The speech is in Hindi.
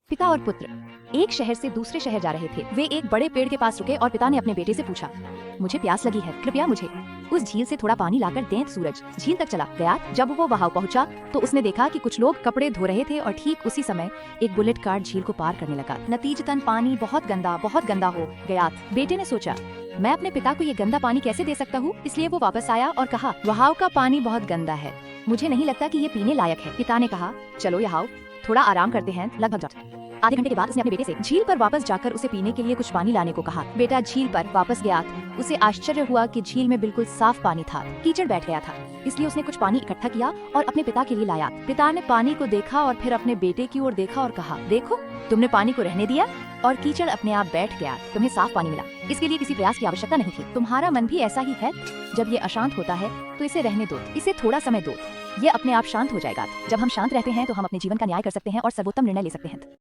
पिता और पुत्र एक शहर से दूसरे शहर जा रहे थे। वे एक बड़े पेड़ के पास रुके और पिता ने अपने बेटे से पूछा, मुझे प्यास लगी है, कृपया मुझे उस झील से थोड़ा पानी लाकर दें। सूरज झील तक चला गया। जब वो वहां पहुंचा तो उसने देखा कि कुछ लोग कपड़े धो रहे थे और ठीक उसी समय एक बुलेट कार झील को पार करने लगा। नतीजतन पानी बहुत गंदा हो गया। बेटे ने सोचा, मैं अपने पिता को ये गंदा पानी कैसे दे सकता हूँ, इसलिए वो वापस आया और कहा, वहाव का पानी बहुत गंदा है, मुझे नहीं लगता कि ये पीने लायक है। पिता ने कहा, चलो यहाँ थोड़ा आराम करते हैं। लगभग आधे घंटे के बाद उसने अपने बेटे से झील पर वापस जाकर उसे पीने के लिए कुछ पानी लाने को कहा। बेटा झील पर वापस गया। उसे आश्चर्य हुआ कि झील में बिल्कुल साफ पानी था। कीचड़ बैठ गया था, इसलिए उसने कुछ पानी इकट्ठा किया और अपने पिता के लिए लाया। पिता ने पानी को देखा और फिर अपने बेटे की ओर देखा और कहा, देखो, तुमने पानी को रहने दिया और कीचड़ अपने आप बैठ गया। तुम्हें साफ पानी मिला, इसके लिए किसी प्रयास की आवश्यकता नहीं थी। तुम्हारा मन भी ऐसा ही है। जब ये अशांत होता है तो इसे रहने दो, इसे थोड़ा समय दो, ये अपने आप शांत हो जाएगा। जब हम शांत रहते हैं तो हम अपने जीवन का न्याय कर सकते हैं और सर्वोत्तम निर्णय ले सकते हैं।